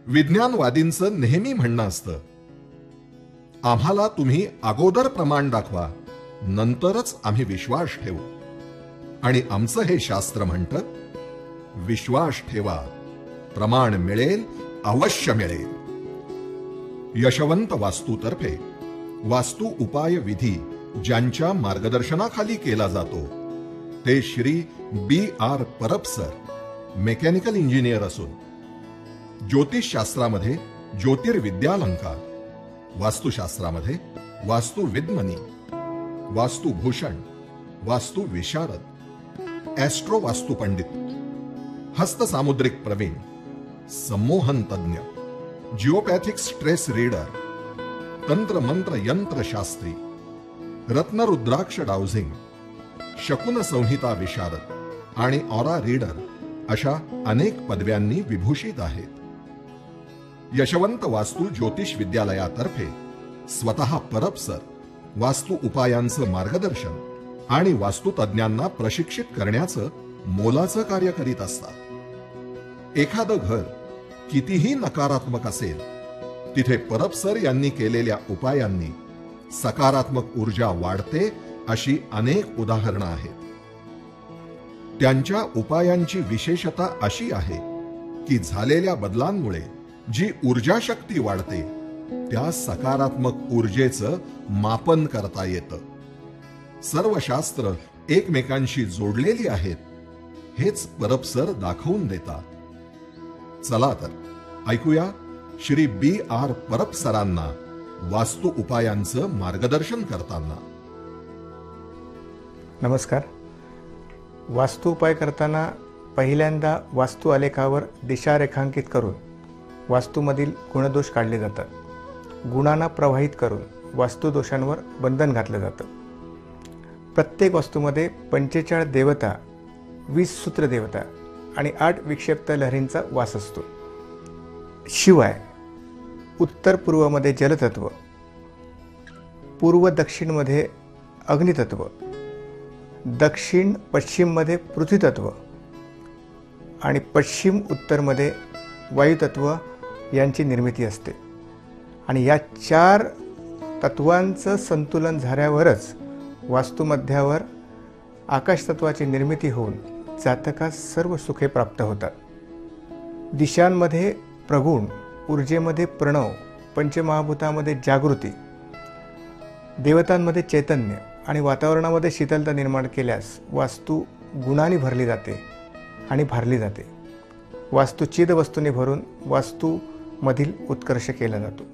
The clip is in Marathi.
विज्ञानवादींचं नेहमी म्हणणं असतं, आम्हाला तुम्ही अगोदर प्रमाण दाखवा, नंतरच आम्ही विश्वास ठेवू. आणि आमचं हे शास्त्र म्हणतं, विश्वास ठेवा, प्रमाण मिळेल, अवश्य मिळेल. यशवंत वास्तूतर्फे वास्तू उपाय विधी ज्यांच्या मार्गदर्शनाखाली केला जातो ते Shri B.R. Parab sir, mechanical engineer असून ज्योतिषशास्त्रामध्ये ज्योतिर्विद्यालंकार, वास्तुशास्त्रामध्ये वास्तुविद्मनी, वास्तुभूषण, वास्तु विशारद, ॲस्ट्रो वास्तु पंडित, हस्तसामुद्रिक प्रवीण, संमोहन तज्ञ, जिओपॅथिक स्ट्रेस रीडर, तंत्र मंत्र यंत्र शास्त्री, रत्नरुद्राक्ष डाउझिंग, शकुन संहिता विशारद आणि ऑरा रीडर अशा अनेक पदव्यांनी विभूषित आहेत. यशवंत वास्तू ज्योतिष विद्यालयातर्फे स्वतः परब सर वास्तू उपायांचं मार्गदर्शन आणि वास्तुतज्ञांना प्रशिक्षित करण्याचं मोलाचं कार्य करीत असतात. एखादं घर कितीही नकारात्मक असेल, तिथे परब सर यांनी केलेल्या उपायांनी सकारात्मक ऊर्जा वाढते अशी अनेक उदाहरणं आहेत. त्यांच्या उपायांची विशेषता अशी आहे की झालेल्या बदलांमुळे जी ऊर्जा शक्ती वाढते त्या सकारात्मक ऊर्जेचं मापन करता येतं. सर्व शास्त्र एकमेकांशी जोडलेली आहेत, हेच परब सर दाखवून देतात. चला तर ऐकूया श्री B.R. परब सरांना वास्तु उपायांचं मार्गदर्शन करताना. नमस्कार. वास्तु उपाय करताना पहिल्यांदा वास्तु आलेखावर दिशा रेखांकित करून वास्तूमधील गुणदोष काढले जातात. गुणांना प्रवाहित करून वास्तुदोषांवर बंधन घातलं जातं. प्रत्येक वास्तूमध्ये 45 देवता, 20 सूत्र देवता आणि 8 विक्षिप्त लहरींचा वास असतो. शिवाय उत्तर पूर्वमध्ये जलतत्व, पूर्व दक्षिणमध्ये अग्नितत्व, दक्षिण पश्चिममध्ये पृथ्वीतत्व आणि पश्चिम उत्तरमध्ये वायुतत्व यांची निर्मिती असते. आणि या 4 तत्वांचं संतुलन झाल्यावरच वास्तुमध्यावर आकाशतत्वाची निर्मिती होऊन जातकास सर्व सुखे प्राप्त होतात. दिशांमध्ये प्रगुण, ऊर्जेमध्ये प्रणव, पंचमहाभूतामध्ये जागृती, देवतांमध्ये चैतन्य आणि वातावरणामध्ये शीतलता निर्माण केल्यास वास्तू गुणांनी भरली जाते आणि भारली जाते. वास्तू चिद वस्तूने भरून वास्तूमधील उत्कर्ष केला जातो.